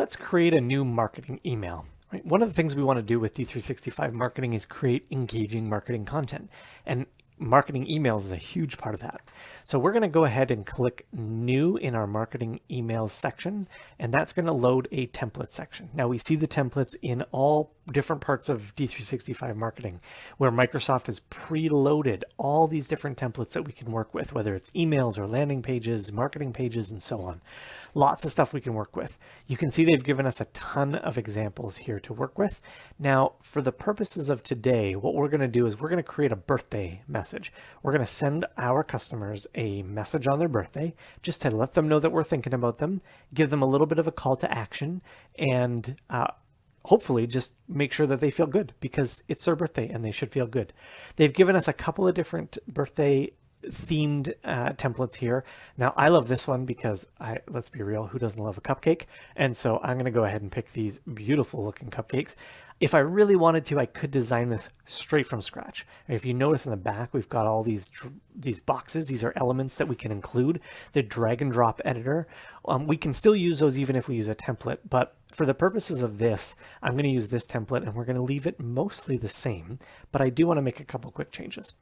let's create a new marketing email. Right? One of the things we want to do with D365 marketing is create engaging marketing content. And marketing emails is a huge part of that. So we're going to go ahead and click new in our marketing emails section, and that's going to load a template section. Now we see the templates in all different parts of D365 marketing, where Microsoft has preloaded all these different templates that we can work with, whether it's emails or landing pages, marketing pages, and so on. Lots of stuff we can work with. You can see they've given us a ton of examples here to work with. Now, for the purposes of today, what we're going to do is we're going to create a birthday message. We're going to send our customers a message on their birthday just to let them know that we're thinking about them, give them a little bit of a call to action, and hopefully just make sure that they feel good because it's their birthday and they should feel good. They've given us a couple of different birthday themed templates here. Now I love this one because let's be real, who doesn't love a cupcake? And so I'm going to go ahead and pick these beautiful looking cupcakes. If I really wanted to, I could design this straight from scratch. If you notice in the back, we've got all these boxes. These are elements that we can include. The drag and drop editor. We can still use those even if we use a template, but for the purposes of this, I'm going to use this template and we're going to leave it mostly the same, but I do want to make a couple quick changes.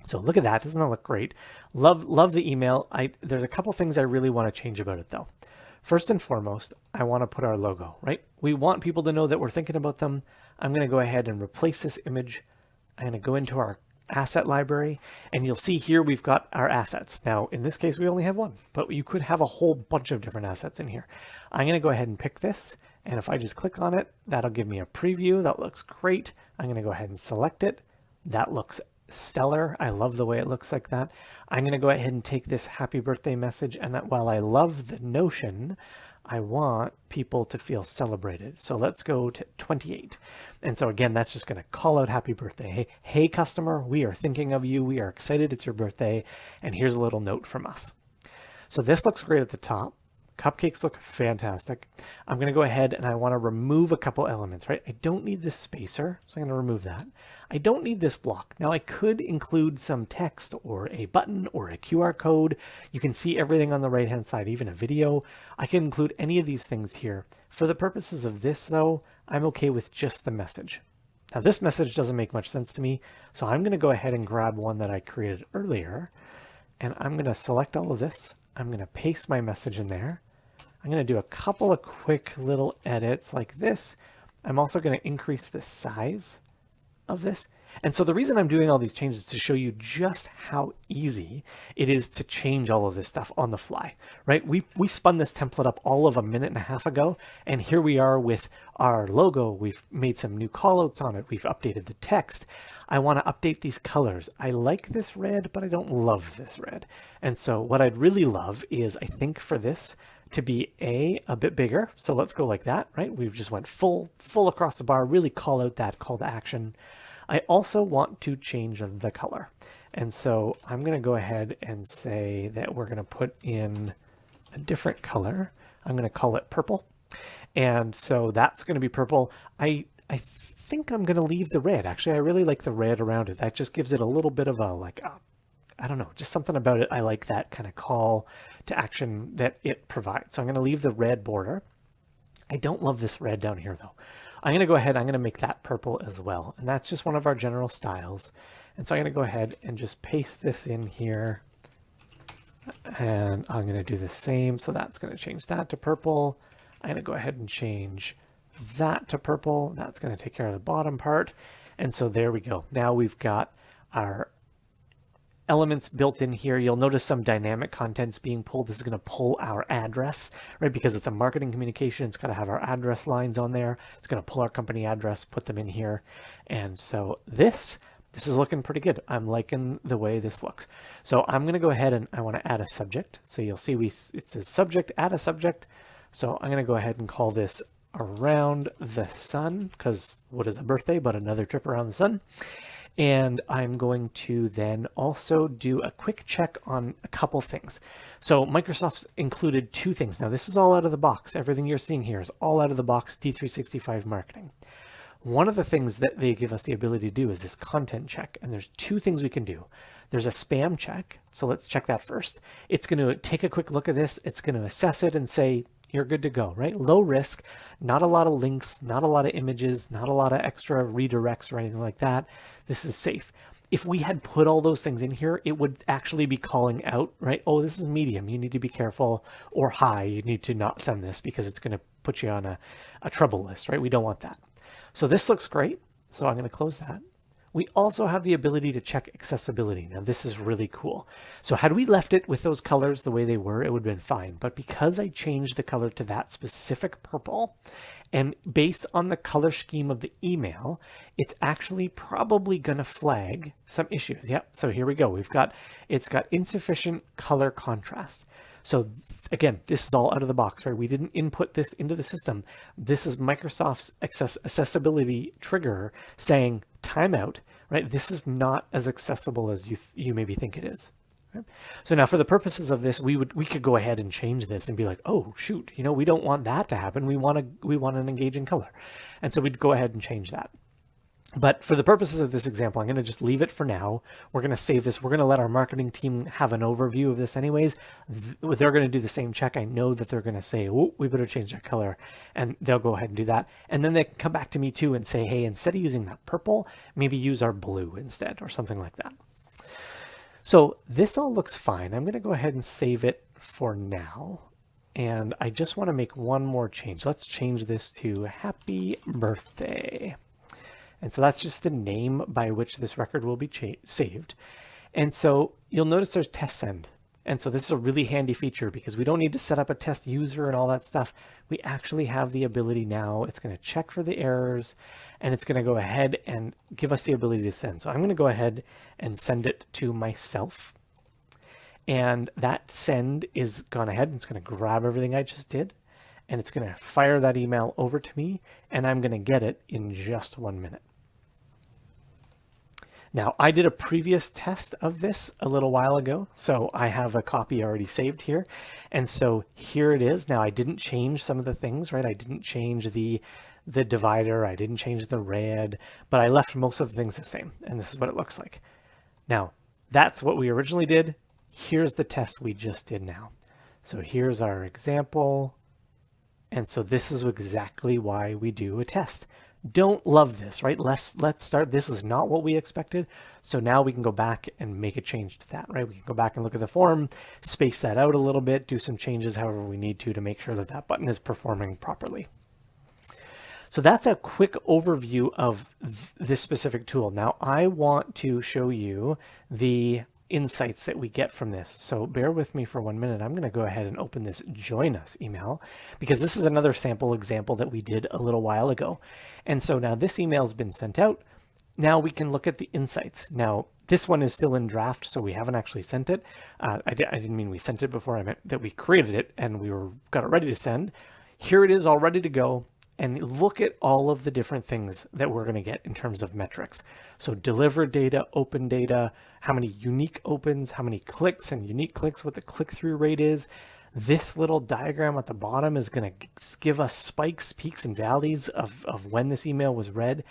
So look at that, doesn't that look great? Love the email. There's a couple things I really want to change about it though. First and foremost, I want to put our logo, right? We want people to know that we're thinking about them. I'm going to go ahead and replace this image. I'm going to go into our asset library and you'll see here we've got our assets. Now, in this case, we only have one, but you could have a whole bunch of different assets in here. I'm going to go ahead and pick this. And if I just click on it, that'll give me a preview. That looks great. I'm going to go ahead and select it. That looks stellar. I love the way it looks like that. I'm going to go ahead and take this happy birthday message, and that while I love the notion, I want people to feel celebrated. So let's go to 28. And so again, that's just going to call out happy birthday. Hey customer, we are thinking of you. We are excited it's your birthday. And here's a little note from us. So this looks great at the top. Cupcakes look fantastic. I'm going to go ahead and I want to remove a couple elements, right? I don't need this spacer, so I'm going to remove that. I don't need this block. Now I could include some text or a button or a QR code. You can see everything on the right-hand side, even a video. I can include any of these things here. For the purposes of this though, I'm okay with just the message. Now this message doesn't make much sense to me, so I'm going to go ahead and grab one that I created earlier, and I'm going to select all of this. I'm going to paste my message in there. I'm going to do a couple of quick little edits like this. I'm also going to increase the size of this. And so the reason I'm doing all these changes is to show you just how easy it is to change all of this stuff on the fly, right? We spun this template up all of a minute and a half ago, and here we are with our logo. We've made some new callouts on it. We've updated the text. I want to update these colors. I like this red, but I don't love this red. And so what I'd really love is, I think for this to be a bit bigger. So let's go like that, right? We've just went full across the bar, really call out that call to action. I also want to change the color. And so I'm going to go ahead and say that we're going to put in a different color. I'm going to call it purple. And so that's going to be purple. I think I'm going to leave the red. Actually, I really like the red around it. That just gives it a little bit of a, I don't know, just something about it. I like that kind of call to action that it provides. So I'm going to leave the red border. I don't love this red down here though. I'm going to go ahead, I'm going to make that purple as well. And that's just one of our general styles. And so I'm going to go ahead and just paste this in here. And I'm going to do the same. So that's going to change that to purple. I'm going to go ahead and change that to purple. That's going to take care of the bottom part. And so there we go. Now we've got our elements built in here. You'll notice some dynamic contents being pulled. This is going to pull our address, right? Because it's a marketing communication. It's got to have our address lines on there. It's going to pull our company address, put them in here. And so this is looking pretty good. I'm liking the way this looks. So I'm going to go ahead and I want to add a subject. So you'll see it says subject, add a subject. So I'm going to go ahead and call this around the sun, because what is a birthday but another trip around the sun? And I'm going to then also do a quick check on a couple things. So Microsoft's included two things. Now this is all out of the box. Everything you're seeing here is all out of the box D365 marketing. One of the things that they give us the ability to do is this content check. And there's two things we can do. There's a spam check. So let's check that first. It's going to take a quick look at this. It's going to assess it and say, you're good to go, right? Low risk, not a lot of links, not a lot of images, not a lot of extra redirects or anything like that. This is safe. If we had put all those things in here, it would actually be calling out, right? Oh, this is medium, you need to be careful, or high, you need to not send this because it's going to put you on a trouble list, right? We don't want that. So this looks great. So I'm going to close that. We also have the ability to check accessibility. Now this is really cool. So had we left it with those colors the way they were, it would have been fine. But because I changed the color to that specific purple, and based on the color scheme of the email, it's actually probably going to flag some issues. Yep. So here we go. It's got insufficient color contrast. So again, this is all out of the box, right? We didn't input this into the system. This is Microsoft's accessibility trigger saying timeout, right? This is not as accessible as you maybe think it is. Right? So now for the purposes of this, we could go ahead and change this and be like, oh shoot, we don't want that to happen. We want an engaging color. And so we'd go ahead and change that. But for the purposes of this example, I'm going to just leave it for now. We're going to save this. We're going to let our marketing team have an overview of this anyways. They're going to do the same check. I know that they're going to say, oh, we better change that color. And they'll go ahead and do that. And then they can come back to me too and say, hey, instead of using that purple, maybe use our blue instead or something like that. So this all looks fine. I'm going to go ahead and save it for now. And I just want to make one more change. Let's change this to Happy Birthday. And so that's just the name by which this record will be saved. And so you'll notice there's test send. And so this is a really handy feature because we don't need to set up a test user and all that stuff. We actually have the ability now. It's going to check for the errors and it's going to go ahead and give us the ability to send. So I'm going to go ahead and send it to myself. And that send is gone ahead and it's going to grab everything I just did. And it's going to fire that email over to me. And I'm going to get it in just 1 minute. Now, I did a previous test of this a little while ago, so I have a copy already saved here. And so here it is. Now, I didn't change some of the things, right? I didn't change the divider. I didn't change the red, but I left most of the things the same. And this is what it looks like. Now, that's what we originally did. Here's the test we just did now. So here's our example. And so this is exactly why we do a test. Don't love this, right? Let's start. This is not what we expected. So now we can go back and make a change to that, right? We can go back and look at the form, space that out a little bit, do some changes however we need to make sure that that button is performing properly. So that's a quick overview of this specific tool. Now I want to show you the insights that we get from this. So bear with me for 1 minute. I'm going to go ahead and open this Join Us email because this is another sample example that we did a little while ago. And so now this email has been sent out. Now we can look at the insights. Now this one is still in draft, so we haven't actually sent it. I didn't mean we sent it before. I meant that we created it and we got it ready to send. Here it is all ready to go. And look at all of the different things that we're going to get in terms of metrics. So delivered data, open data, how many unique opens, how many clicks and unique clicks, what the click-through rate is. This little diagram at the bottom is going to give us spikes, peaks, and valleys of when this email was read.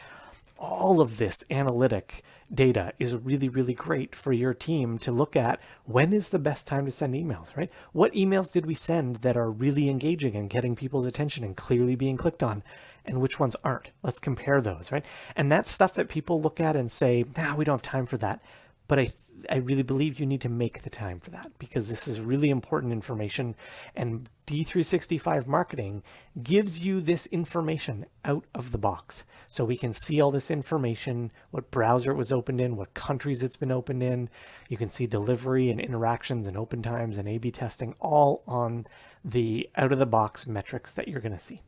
All of this analytic data is really, really great for your team to look at. When is the best time to send emails, right? What emails did we send that are really engaging and getting people's attention and clearly being clicked on, and which ones aren't? Let's compare those, right? And that's stuff that people look at and say, nah, we don't have time for that. But I really believe you need to make the time for that because this is really important information, and D365 marketing gives you this information out of the box. So we can see all this information, what browser it was opened in, what countries it's been opened in. You can see delivery and interactions and open times and A/B testing all on the out of the box metrics that you're going to see.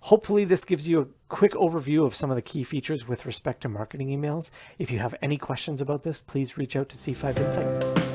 Hopefully this gives you a quick overview of some of the key features with respect to marketing emails. If you have any questions about this, please reach out to C5 Insight.